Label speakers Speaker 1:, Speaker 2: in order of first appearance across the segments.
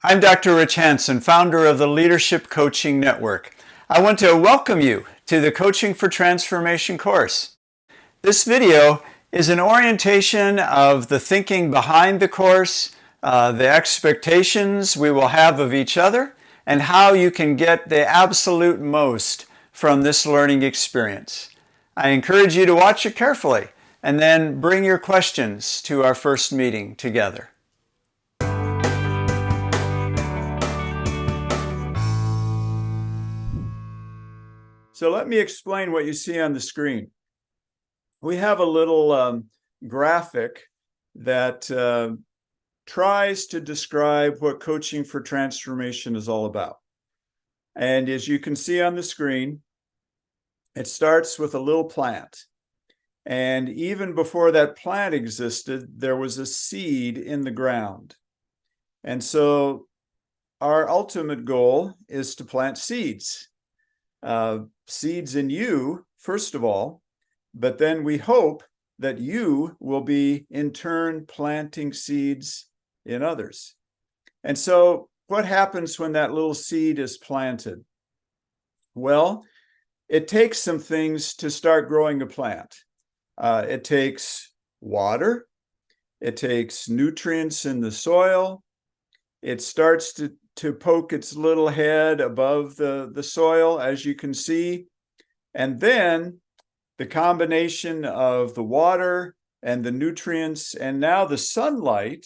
Speaker 1: I'm Dr. Rich Hansen, founder of the Leadership Coaching Network. I want to welcome you to the Coaching for Transformation course. This video is an orientation of the thinking behind the course, the expectations we will have of each other, and how you can get the absolute most from this learning experience. I encourage you to watch it carefully and then bring your questions to our first meeting together. So let me explain what you see on the screen. We have a little graphic that tries to describe what Coaching for Transformation is all about. And as you can see on the screen, it starts with a little plant. And even before that plant existed, there was a seed in the ground. And so our ultimate goal is to plant seeds. Seeds in you, first of all, but then we hope that you will be in turn planting seeds in others. And so what happens when that little seed is planted? Well, it takes some things to start growing a plant. It takes water, it takes nutrients in the soil, it starts to poke its little head above the soil, as you can see. And then the combination of the water and the nutrients and now the sunlight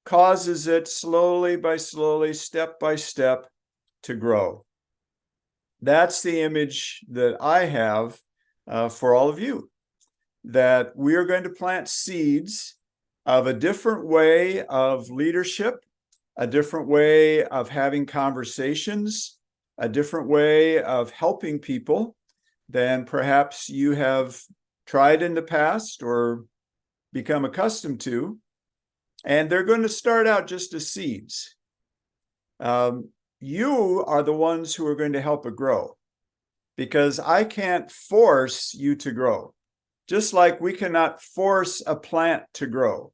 Speaker 1: causes it slowly by slowly, step by step, to grow. That's the image that I have for all of you, that we are going to plant seeds of a different way of leadership, a different way of having conversations, a different way of helping people than perhaps you have tried in the past or become accustomed to. And they're going to start out just as seeds. You are the ones who are going to help it grow, because I can't force you to grow. Just like we cannot force a plant to grow.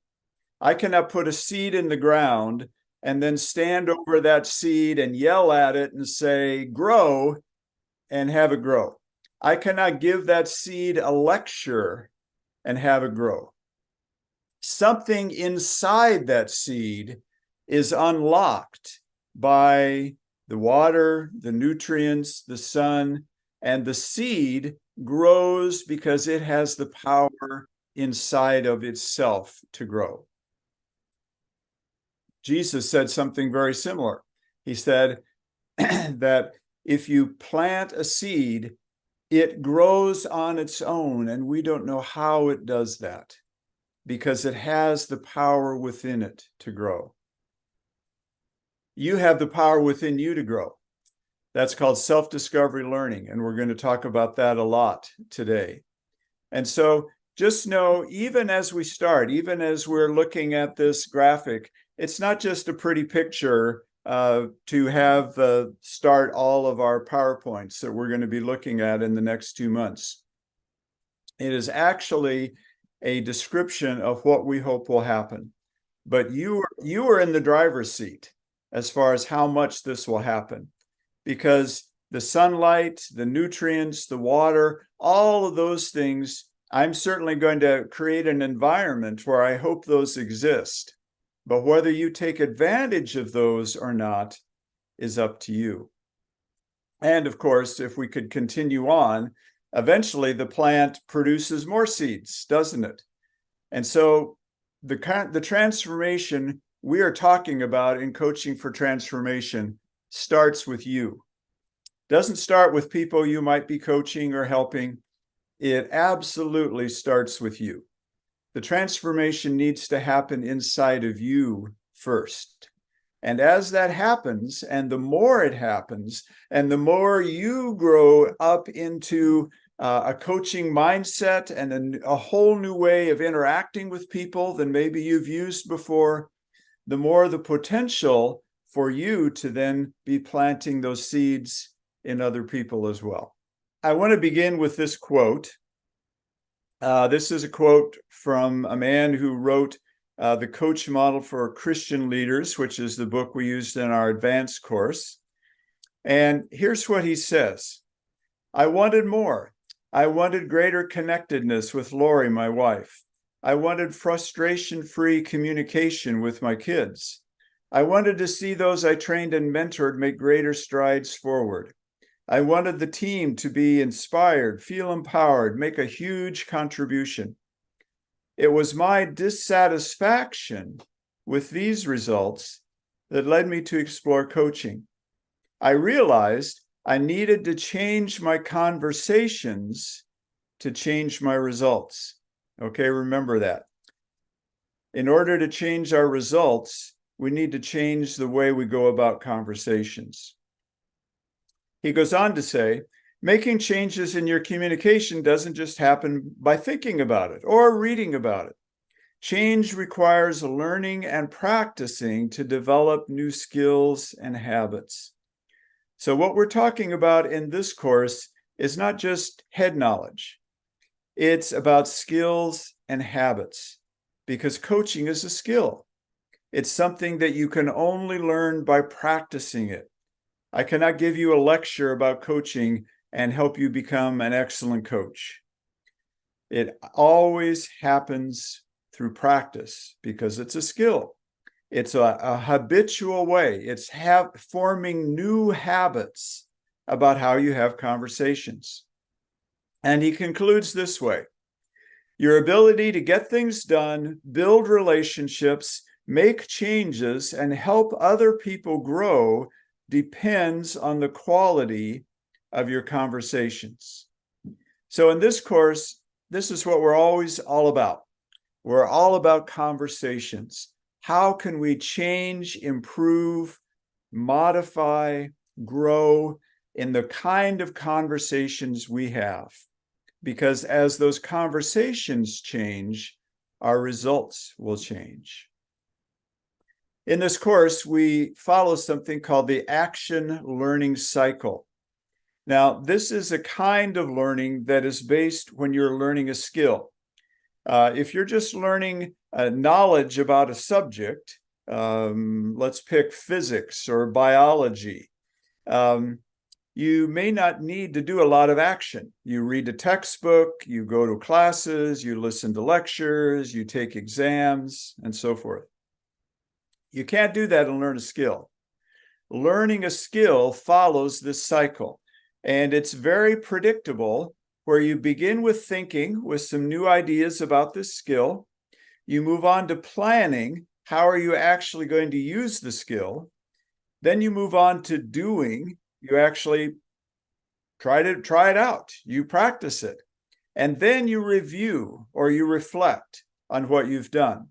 Speaker 1: I cannot put a seed in the ground and then stand over that seed and yell at it and say, grow, and have it grow. I cannot give that seed a lecture and have it grow. Something inside that seed is unlocked by the water, the nutrients, the sun, and the seed grows because it has the power inside of itself to grow. Jesus said something very similar. He said that if you plant a seed, it grows on its own, and we don't know how it does that because it has the power within it to grow. You have the power within you to grow. That's called self-discovery learning, and we're going to talk about that a lot today. And so just know, even as we start, even as we're looking at this graphic, it's not just a pretty picture to have start all of our PowerPoints that we're going to be looking at in the next 2 months. It is actually a description of what we hope will happen. But you are in the driver's seat as far as how much this will happen, because the sunlight, the nutrients, the water, all of those things, I'm certainly going to create an environment where I hope those exist. But whether you take advantage of those or not is up to you. And of course, if we could continue on, eventually the plant produces more seeds, doesn't it? And so the transformation we are talking about in Coaching for Transformation starts with you. Doesn't start with people you might be coaching or helping. It absolutely starts with you. The transformation needs to happen inside of you first. And as that happens, and the more it happens, and the more you grow up into a coaching mindset and a whole new way of interacting with people than maybe you've used before, the more the potential for you to then be planting those seeds in other people as well. I want to begin with this quote. This is a quote from a man who wrote The Coach Model for Christian Leaders, which is the book we used in our advanced course. And here's what he says. I wanted more. I wanted greater connectedness with Lori, my wife. I wanted frustration-free communication with my kids. I wanted to see those I trained and mentored make greater strides forward. I wanted the team to be inspired, feel empowered, make a huge contribution. It was my dissatisfaction with these results that led me to explore coaching. I realized I needed to change my conversations to change my results. Okay, remember that. In order to change our results, we need to change the way we go about conversations. He goes on to say, making changes in your communication doesn't just happen by thinking about it or reading about it. Change requires learning and practicing to develop new skills and habits. So what we're talking about in this course is not just head knowledge. It's about skills and habits, because coaching is a skill. It's something that you can only learn by practicing it. I cannot give you a lecture about coaching and help you become an excellent coach. It always happens through practice because it's a skill. It's a habitual way. It's forming new habits about how you have conversations. And he concludes this way. Your ability to get things done, build relationships, make changes, and help other people grow depends on the quality of your conversations. So in this course, this is what we're always all about. We're all about conversations. How can we change, improve, modify, grow in the kind of conversations we have? Because as those conversations change, our results will change. In this course, we follow something called the action learning cycle. Now, this is a kind of learning that is based when you're learning a skill. If you're just learning knowledge about a subject, let's pick physics or biology, you may not need to do a lot of action. You read a textbook, you go to classes, you listen to lectures, you take exams, and so forth. You can't do that and learn a skill. Learning a skill follows this cycle, and it's very predictable, where you begin with thinking with some new ideas about this skill. You move on to planning. How are you actually going to use the skill? Then you move on to doing. You actually try it out. You practice it. And then you review or you reflect on what you've done.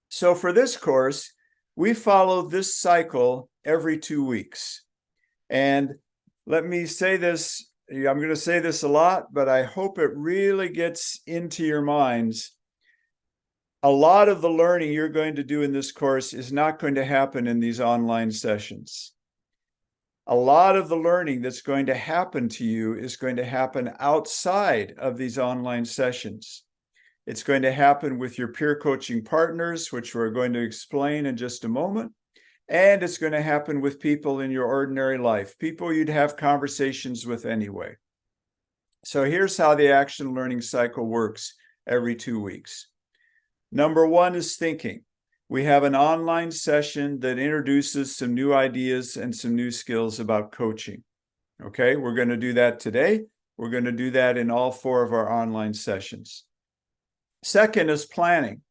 Speaker 1: So for this course, we follow this cycle every 2 weeks. And let me say this, I'm going to say this a lot, but I hope it really gets into your minds. A lot of the learning you're going to do in this course is not going to happen in these online sessions. A lot of the learning that's going to happen to you is going to happen outside of these online sessions. It's going to happen with your peer coaching partners, which we're going to explain in just a moment. And it's going to happen with people in your ordinary life, people you'd have conversations with anyway. So here's how the action learning cycle works every 2 weeks. Number one is thinking. We have an online session that introduces some new ideas and some new skills about coaching. Okay, we're going to do that today. We're going to do that in all 4 of our online sessions. Second is planning.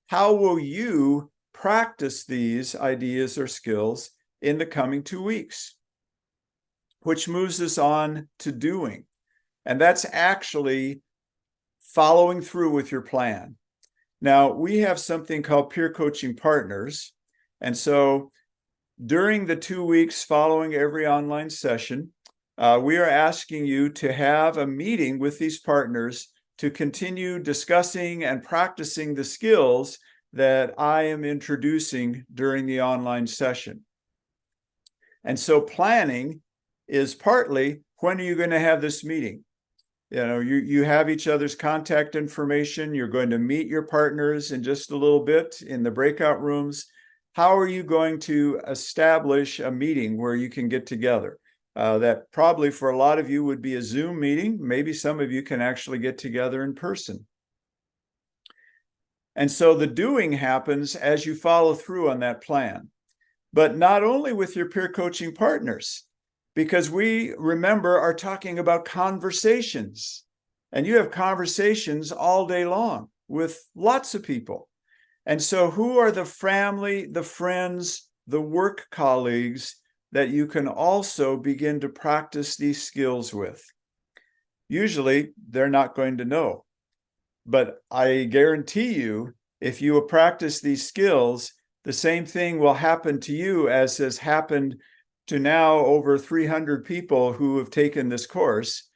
Speaker 1: How will you practice these ideas or skills in the coming 2 weeks? Which moves us on to doing. And that's actually following through with your plan. Now, we have something called peer coaching partners. And so during the 2 weeks following every online session, we are asking you to have a meeting with these partners to continue discussing and practicing the skills that I am introducing during the online session. And so planning is partly, when are you going to have this meeting? You have each other's contact information. You're going to meet your partners in just a little bit in the breakout rooms. How are you going to establish a meeting where you can get together? That probably for a lot of you would be a Zoom meeting. Maybe some of you can actually get together in person. And so the doing happens as you follow through on that plan, but not only with your peer coaching partners, because we, remember, are talking about conversations, and you have conversations all day long with lots of people. And so who are the family, the friends, the work colleagues that you can also begin to practice these skills with? Usually they're not going to know. But I guarantee you, if you practice these skills, the same thing will happen to you as has happened to now over 300 people who have taken this course.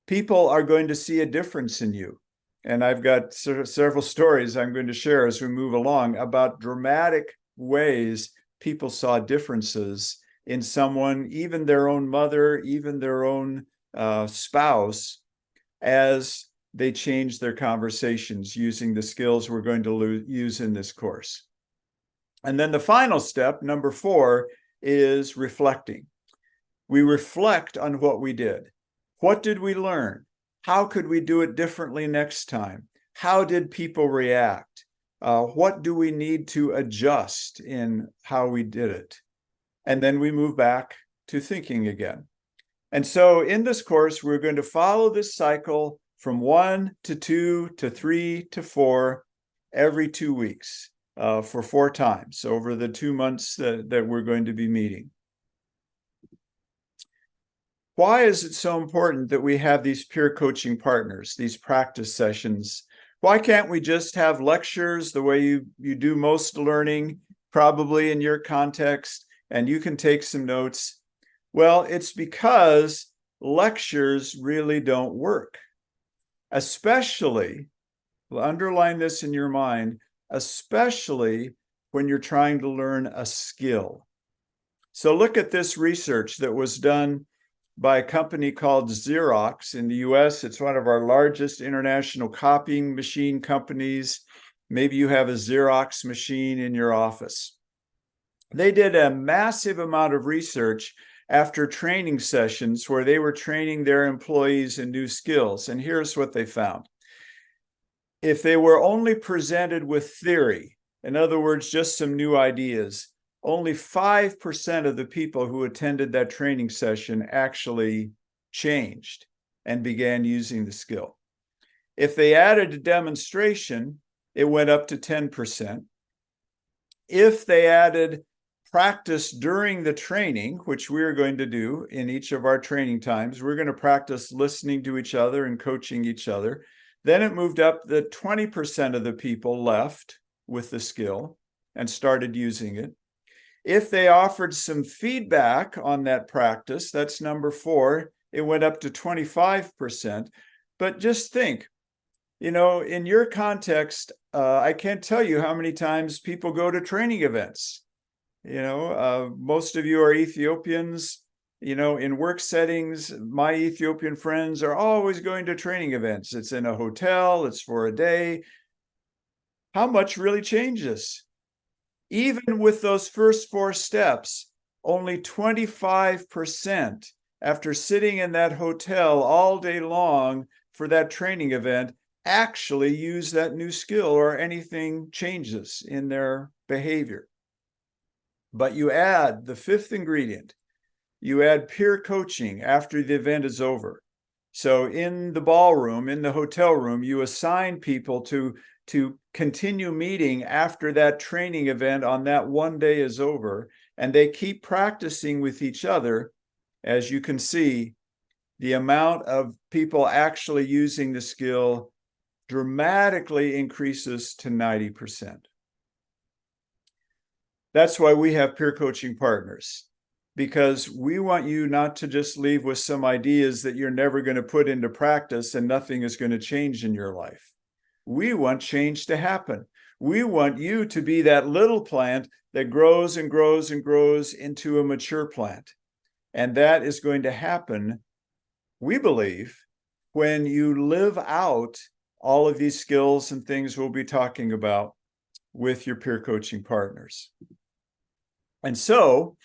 Speaker 1: People are going to see a difference in you. And I've got several stories I'm going to share as we move along about dramatic ways people saw differences in someone, even their own mother, even their own spouse, as they change their conversations using the skills we're going to use in this course. And then the final step, number 4, is reflecting. We reflect on what we did. What did we learn? How could we do it differently next time? How did people react? What do we need to adjust in how we did it? And then we move back to thinking again. And so in this course, we're going to follow this cycle from 1 to 2 to 3 to 4 every 2 weeks for 4 times over the 2 months that we're going to be meeting. Why is it so important that we have these peer coaching partners, these practice sessions? Why can't we just have lectures the way you do most learning, probably in your context, and you can take some notes? Well, it's because lectures really don't work. Especially, underline this in your mind, especially when you're trying to learn a skill. So look at this research that was done by a company called Xerox in the US. It's one of our largest international copying machine companies. Maybe you have a Xerox machine in your office. They did a massive amount of research after training sessions where they were training their employees in new skills. And here's what they found. If they were only presented with theory, in other words, just some new ideas, only 5% of the people who attended that training session actually changed and began using the skill. If they added a demonstration, it went up to 10%. If they added practice during the training, which we're going to do in each of our training times, we're going to practice listening to each other and coaching each other. Then it moved up that 20% of the people left with the skill and started using it. If they offered some feedback on that practice, that's number 4, it went up to 25%. But just think, in your context, I can't tell you how many times people go to training events. Most of you are Ethiopians. In work settings, my Ethiopian friends are always going to training events. It's in a hotel, it's for a day. How much really changes? Even with those first 4 steps, only 25% after sitting in that hotel all day long for that training event actually use that new skill or anything changes in their behavior. But you add the 5th ingredient, you add peer coaching after the event is over. So in the ballroom, in the hotel room, you assign people to continue meeting after that training event on that one day is over, and they keep practicing with each other. As you can see, the amount of people actually using the skill dramatically increases to 90%. That's why we have peer coaching partners, because we want you not to just leave with some ideas that you're never going to put into practice and nothing is going to change in your life. We want change to happen. We want you to be that little plant that grows and grows and grows into a mature plant. And that is going to happen, we believe, when you live out all of these skills and things we'll be talking about with your peer coaching partners. And so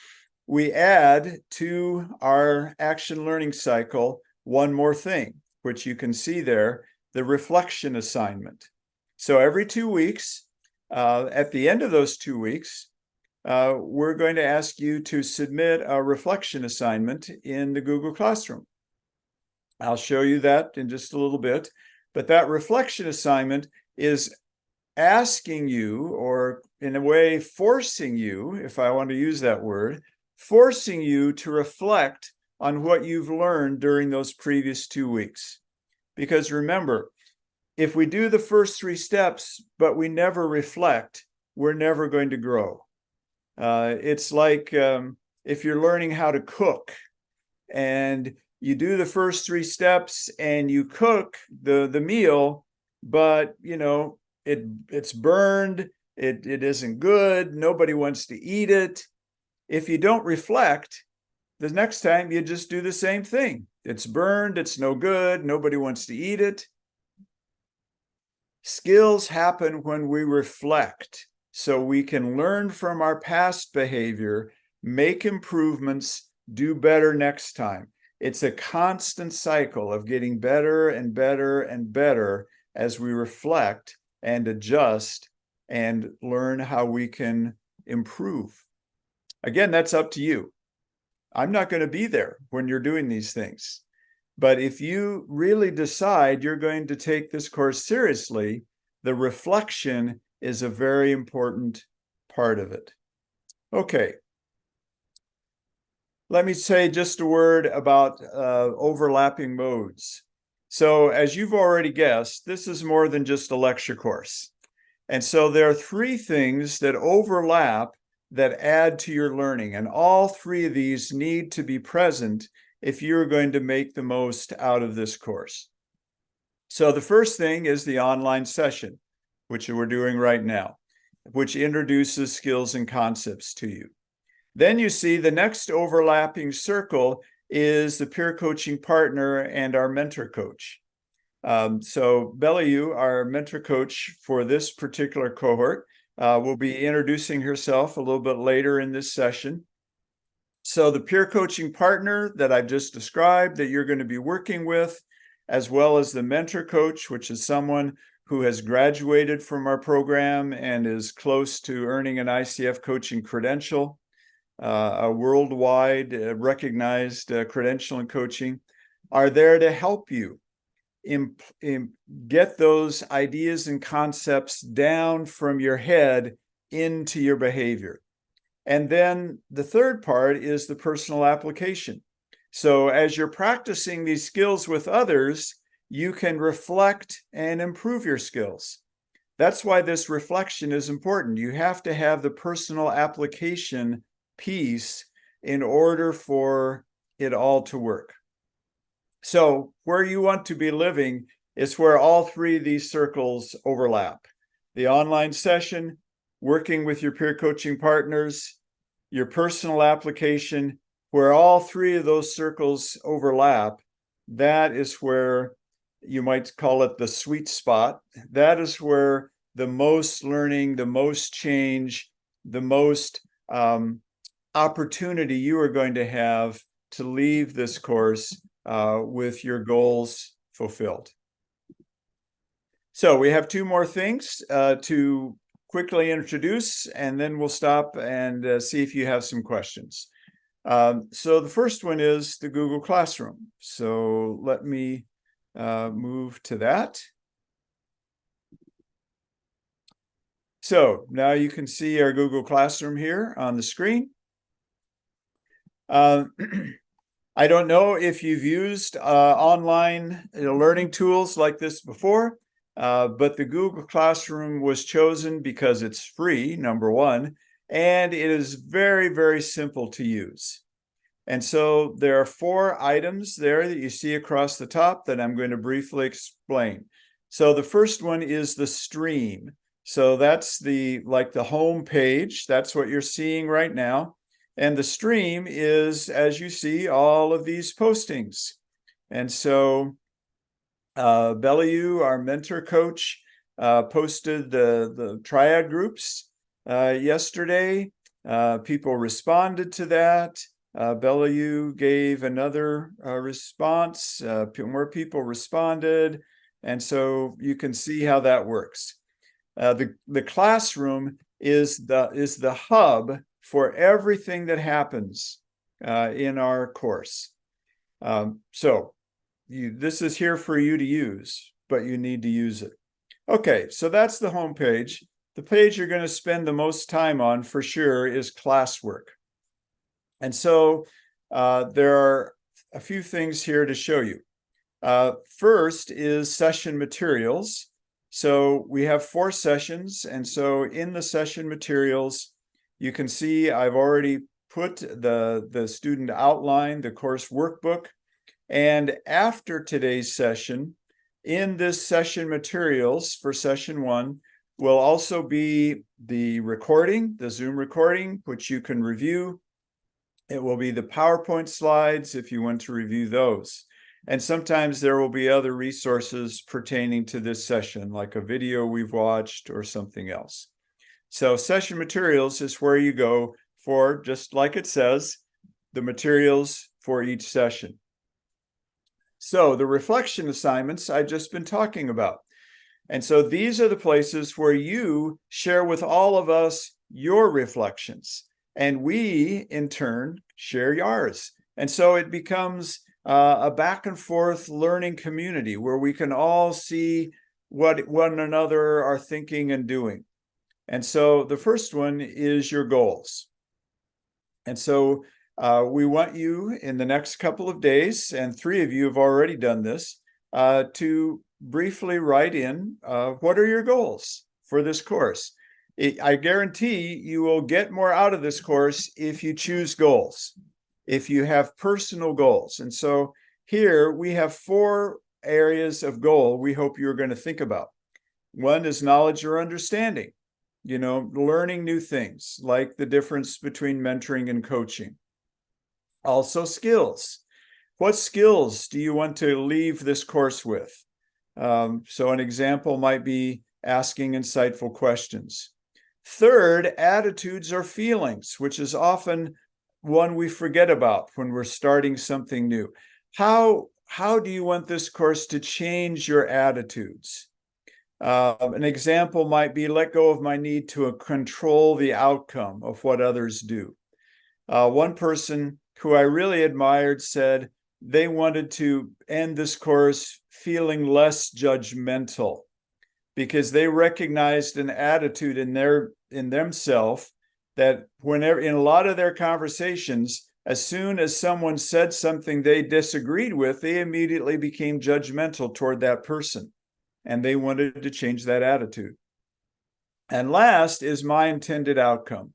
Speaker 1: we add to our action learning cycle one more thing, which you can see there, the reflection assignment. So every 2 weeks, at the end of those 2 weeks, we're going to ask you to submit a reflection assignment in the Google Classroom. I'll show you that in just a little bit, but that reflection assignment is asking you, or in a way forcing you, if I want to use that word, forcing you to reflect on what you've learned during those previous 2 weeks. Because remember, if we do the first 3 steps, but we never reflect, we're never going to grow. It's like if you're learning how to cook and you do the first 3 steps and you cook the meal, but you know it's burned, it isn't good, nobody wants to eat it. If you don't reflect, the next time you just do the same thing. It's burned, it's no good, nobody wants to eat it. Skills happen when we reflect, so we can learn from our past behavior, make improvements, do better next time. It's a constant cycle of getting better and better and better as we reflect and adjust and learn how we can improve. Again, that's up to you. I'm not going to be there when you're doing these things. But if you really decide you're going to take this course seriously, the reflection is a very important part of it. Okay. Let me say just a word about overlapping modes. So as you've already guessed, this is more than just a lecture course. And so there are 3 things that overlap that add to your learning. And all 3 of these need to be present if you're going to make the most out of this course. So the first thing is the online session, which we're doing right now, which introduces skills and concepts to you. Then you see the next overlapping circle is the peer coaching partner and our mentor coach. So Bellevue, our mentor coach for this particular cohort, will be introducing herself a little bit later in this session. So the peer coaching partner that I've just described that you're going to be working with, as well as the mentor coach, which is someone who has graduated from our program and is close to earning an ICF coaching credential, a worldwide recognized credential in coaching, are there to help you get those ideas and concepts down from your head into your behavior. And then the third part is the personal application. So as you're practicing these skills with others, you can reflect and improve your skills. That's why this reflection is important. You have to have the personal application piece in order for it all to work. So where you want to be living is where all 3 of these circles overlap. The online session, working with your peer coaching partners, your personal application, where all 3 of those circles overlap, that is where you might call it the sweet spot. That is where the most learning, the most change, the most opportunity you are going to have to leave this course with your goals fulfilled. So we have 2 more things to quickly introduce, and then we'll stop and see if you have some questions. So the first one is the Google Classroom. So let me move to that. So now you can see our Google Classroom here on the screen. I don't know if you've used online learning tools like this before, but the Google Classroom was chosen because it's free, number one, and it is very, very simple to use. And so there are 4 items there that you see across the top that I'm going to briefly explain. So the first one is the stream. So that's like the home page. That's what you're seeing right now. And the stream is, as you see, all of these postings. And so Bellew, our mentor coach, posted the triad groups yesterday. People responded to that. Bellew gave another response. More people responded. And so you can see how that works. The classroom is the hub for everything that happens in our course. So this is here for you to use, but you need to use it. Okay, so that's the home page. The page you're going to spend the most time on for sure is classwork. And so there are a few things here to show you. First is session materials. So we have 4 sessions. And so in the session materials, you can see I've already put the student outline, the course workbook. And after today's session, in this session materials for session 1, will also be the recording, the Zoom recording, which you can review. It will be the PowerPoint slides if you want to review those. And sometimes there will be other resources pertaining to this session, like a video we've watched or something else. So session materials is where you go for, just like it says, the materials for each session. So the reflection assignments I've just been talking about. And so these are the places where you share with all of us your reflections, and we in turn share yours. And so it becomes a back and forth learning community where we can all see what one another are thinking and doing. And so the first one is your goals. And so we want you in the next couple of days, and 3 of you have already done this, to briefly write in what are your goals for this course. I guarantee you will get more out of this course if you choose goals, if you have personal goals. And so here we have 4 areas of goal we hope you're going to think about. One is knowledge or understanding, learning new things, like the difference between mentoring and coaching. Also skills. What skills do you want to leave this course with? So an example might be asking insightful questions. Third, attitudes or feelings, which is often one we forget about when we're starting something new. How do you want this course to change your attitudes? An example might be let go of my need to control the outcome of what others do. One person who I really admired said they wanted to end this course feeling less judgmental because they recognized an attitude in themselves that whenever in a lot of their conversations, as soon as someone said something they disagreed with, they immediately became judgmental toward that person, and they wanted to change that attitude. And last is my intended outcome.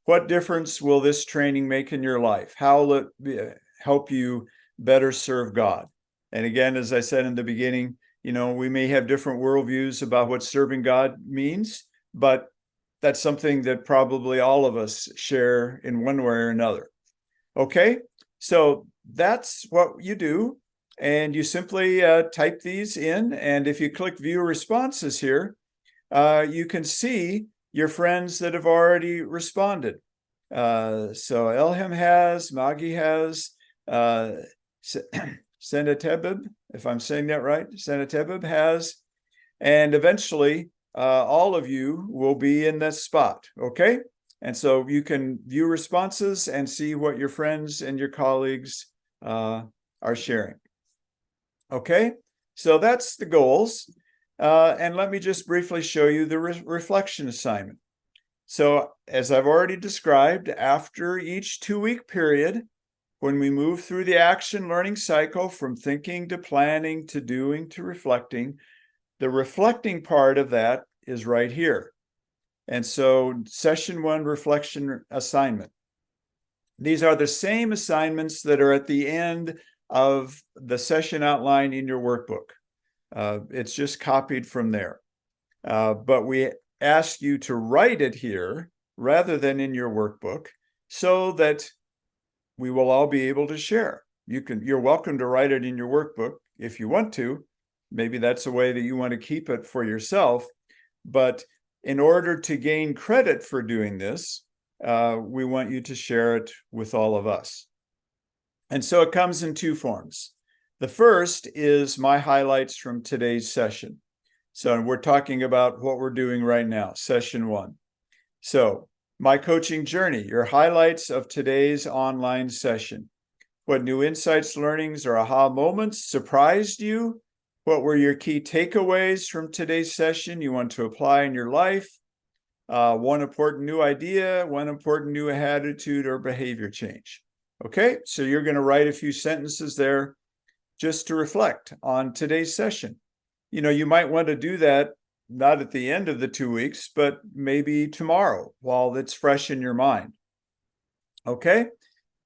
Speaker 1: What difference will this training make in your life? How will it help you better serve God? And again, as I said in the beginning, we may have different worldviews about what serving God means, but that's something that probably all of us share in one way or another. Okay, so that's what you do. And you simply type these in. And if you click view responses here, you can see your friends that have already responded. So Elham has, Maggie has, Senatebib, if I'm saying that right, Senatebib has, and eventually all of you will be in this spot, okay? And so you can view responses and see what your friends and your colleagues are sharing. Okay, so that's the goals. And let me just briefly show you the reflection assignment. So as I've already described, after each 2-week period, when we move through the action learning cycle from thinking to planning to doing to reflecting, the reflecting part of that is right here. And so session 1 reflection assignment. These are the same assignments that are at the end of the session outline in your workbook. It's just copied from there. But we ask you to write it here rather than in your workbook so that we will all be able to share. You're welcome to write it in your workbook if you want to, maybe that's a way that you want to keep it for yourself. But in order to gain credit for doing this, we want you to share it with all of us. And so it comes in two forms. The first is my highlights from today's session. So we're talking about what we're doing right now, session 1. So my coaching journey, your highlights of today's online session. What new insights, learnings, or aha moments surprised you? What were your key takeaways from today's session you want to apply in your life? One important new idea, one important new attitude or behavior change. Okay, so you're going to write a few sentences there just to reflect on today's session. You know, you might want to do that not at the end of the 2 weeks, but maybe tomorrow while it's fresh in your mind. Okay,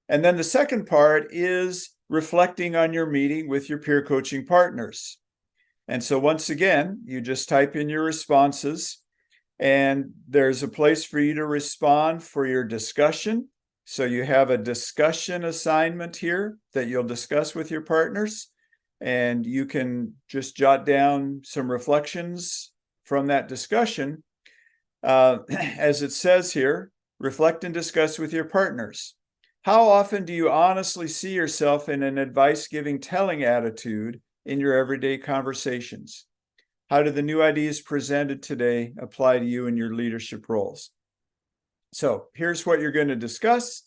Speaker 1: and then the second part is reflecting on your meeting with your peer coaching partners. And so once again, you just type in your responses, and there's a place for you to respond for your discussion. So you have a discussion assignment here that you'll discuss with your partners, and you can just jot down some reflections from that discussion. As it says here, reflect and discuss with your partners. How often do you honestly see yourself in an advice-giving, telling attitude in your everyday conversations? How do the new ideas presented today apply to you in your leadership roles? So here's what you're going to discuss.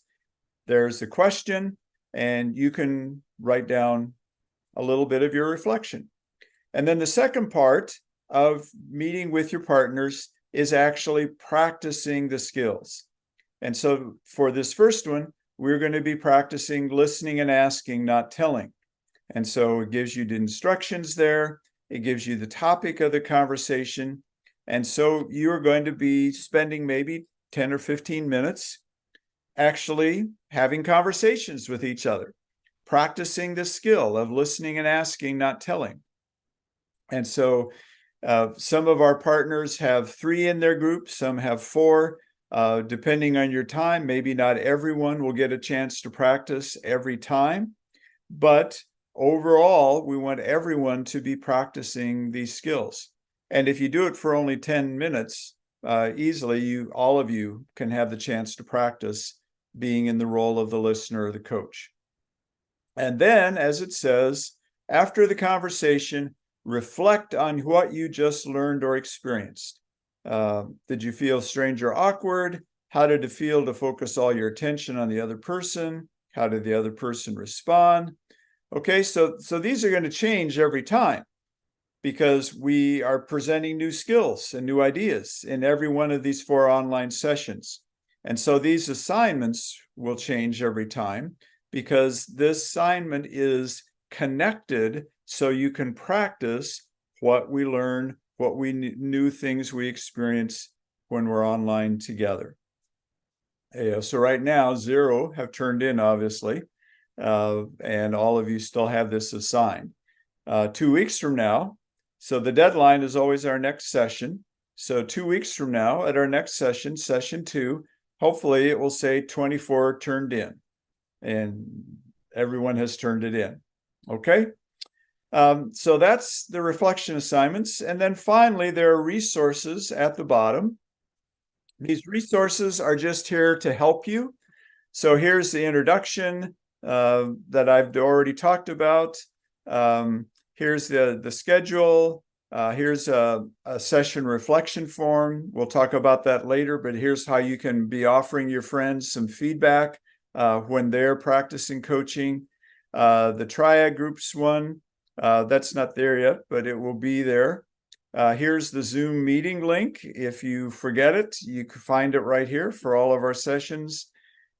Speaker 1: There's the question, and you can write down a little bit of your reflection. And then the second part of meeting with your partners is actually practicing the skills. And so for this first one, we're going to be practicing listening and asking, not telling. And so it gives you the instructions there. It gives you the topic of the conversation. And so you're going to be spending maybe 10 or 15 minutes actually having conversations with each other, practicing the skill of listening and asking, not telling. And so some of our partners have 3 in their group, some have 4. Depending on your time, maybe not everyone will get a chance to practice every time, but overall, we want everyone to be practicing these skills. And if you do it for only 10 minutes, easily, all of you can have the chance to practice being in the role of the listener or the coach. And then, as it says, after the conversation, reflect on what you just learned or experienced. Did you feel strange or awkward? How did it feel to focus all your attention on the other person? How did the other person respond? Okay, so these are going to change every time because we are presenting new skills and new ideas in every one of these 4 online sessions. And so these assignments will change every time because this assignment is connected so you can practice what we learn, what we new things we experience when we're online together. So right now, 0 have turned in, obviously, and all of you still have this assigned. 2 weeks from now, so the deadline is always our next session. So 2 weeks from now, at our next session, session 2, hopefully it will say 24 turned in, and everyone has turned it in. Okay? So that's the reflection assignments. And then finally, there are resources at the bottom. These resources are just here to help you. So here's the introduction that I've already talked about. Here's the schedule. Here's a session reflection form. We'll talk about that later, but here's how you can be offering your friends some feedback when they're practicing coaching. The triad groups one. That's not there yet, but it will be there. Here's the Zoom meeting link. If you forget it, you can find it right here for all of our sessions.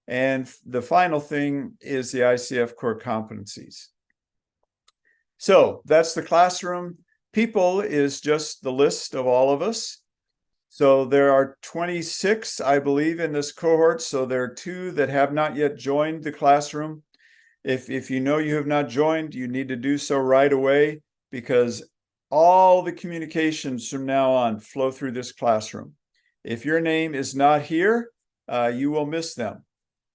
Speaker 1: And the final thing is the ICF core competencies. So that's the classroom. People is just the list of all of us. So there are 26, I believe, in this cohort. So there are 2 that have not yet joined the classroom. If you know you have not joined, you need to do so right away because all the communications from now on flow through this classroom. If your name is not here, you will miss them.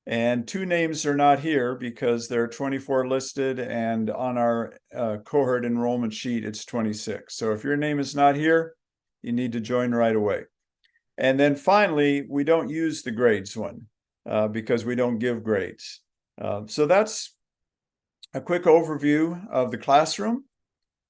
Speaker 1: And 2 names are not here because there are 24 listed, and on our cohort enrollment sheet, it's 26. So if your name is not here, you need to join right away. And then finally, we don't use the grades one because we don't give grades. So that's a quick overview of the classroom.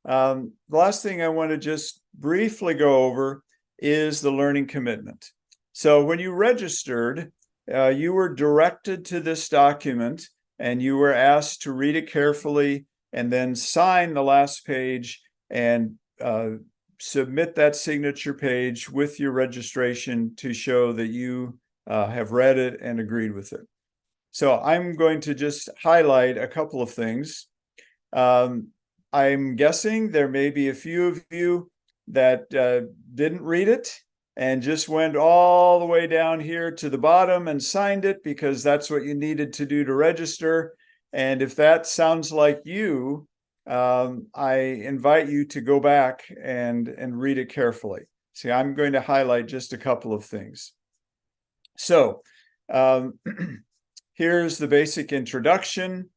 Speaker 1: The last thing I want to just briefly go over is the learning commitment. So when you registered, you were directed to this document and you were asked to read it carefully and then sign the last page and submit that signature page with your registration to show that you have read it and agreed with it. So I'm going to just highlight a couple of things. I'm guessing there may be a few of you that didn't read it and just went all the way down here to the bottom and signed it because that's what you needed to do to register. And if that sounds like you, I invite you to go back and read it carefully. See, I'm going to highlight just a couple of things. So here's the basic introduction.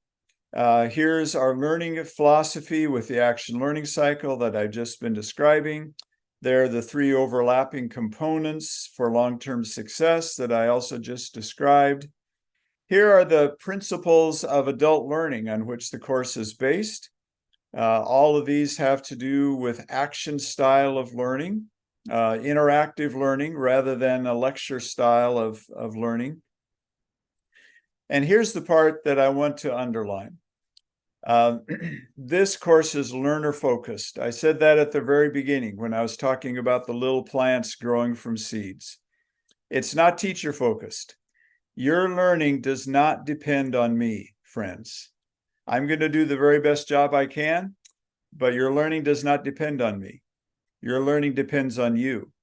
Speaker 1: Here's our learning philosophy with the action learning cycle that I've just been describing. There are the 3 overlapping components for long-term success that I also just described. Here are the principles of adult learning on which the course is based. All of these have to do with action style of learning, interactive learning rather than a lecture style of learning. And here's the part that I want to underline. This course is learner focused. I said that at the very beginning when I was talking about the little plants growing from seeds. It's not teacher focused. Your learning does not depend on me, friends. I'm going to do the very best job I can, but your learning does not depend on me. Your learning depends on you.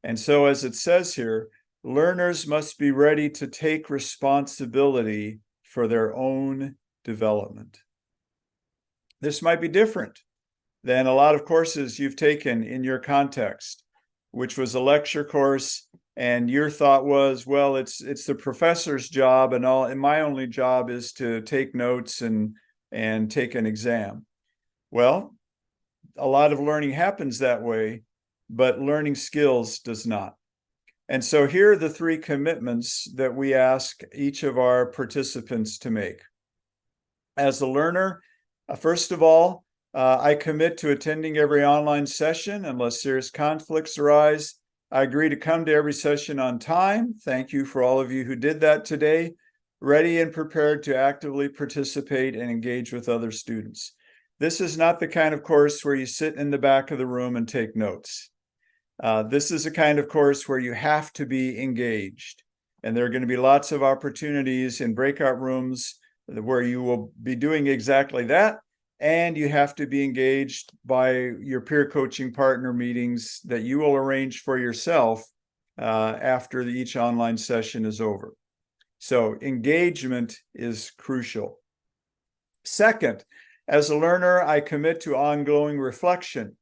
Speaker 1: And so as it says here, learners must be ready to take responsibility for their own development. This might be different than a lot of courses you've taken in your context, which was a lecture course, and your thought was, well, it's the professor's job, and my only job is to take notes and take an exam. Well, a lot of learning happens that way, but learning skills does not. And so here are the 3 commitments that we ask each of our participants to make. As a learner, first of all, I commit to attending every online session unless serious conflicts arise. I agree to come to every session on time. Thank you for all of you who did that today. Ready and prepared to actively participate and engage with other students. This is not the kind of course where you sit in the back of the room and take notes. This is a kind of course where you have to be engaged. And there are going to be lots of opportunities in breakout rooms where you will be doing exactly that. And you have to be engaged by your peer coaching partner meetings that you will arrange for yourself after each online session is over. So engagement is crucial. Second, as a learner, I commit to ongoing reflection,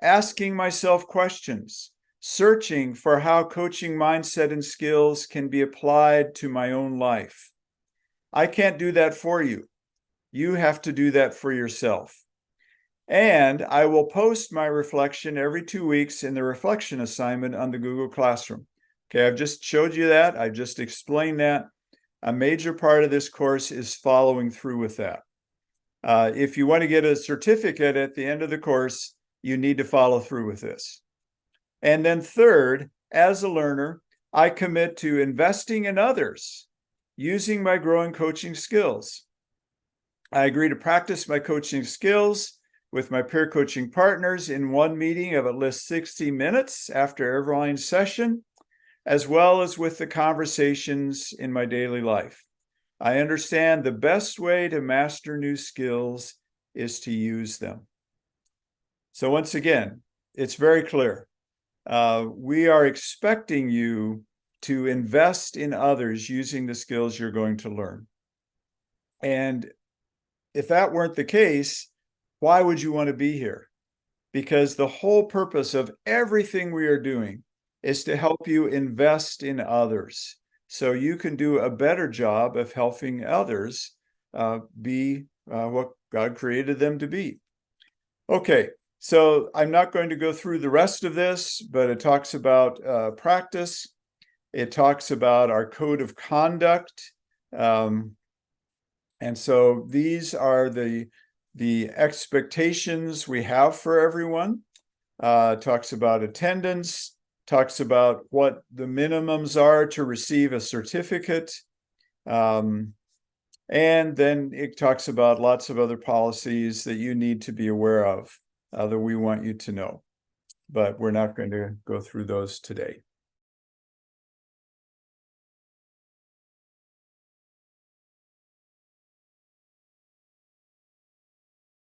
Speaker 1: asking myself questions, searching for how coaching mindset and skills can be applied to my own life. I can't do that for you. You have to do that for yourself. And I will post my reflection every 2 weeks in the reflection assignment on the Google Classroom. Okay, I've just showed you that. I just explained that. A major part of this course is following through with that. If you want to get a certificate at the end of the course, you need to follow through with this. And then third, as a learner, I commit to investing in others using my growing coaching skills. I agree to practice my coaching skills with my peer coaching partners in one meeting of at least 60 minutes after every online session, as well as with the conversations in my daily life. I understand the best way to master new skills is to use them. So once again, it's very clear. We are expecting you to invest in others using the skills you're going to learn. And if that weren't the case, why would you want to be here? Because the whole purpose of everything we are doing is to help you invest in others. so you can do a better job of helping others be what God created them to be. Okay, so I'm not going to go through the rest of this, but it talks about practice. It talks about our code of conduct. And so these are the expectations we have for everyone. Talks about attendance, talks about what the minimums are to receive a certificate. And then it talks about lots of other policies that you need to be aware of that we want you to know. But we're not going to go through those today.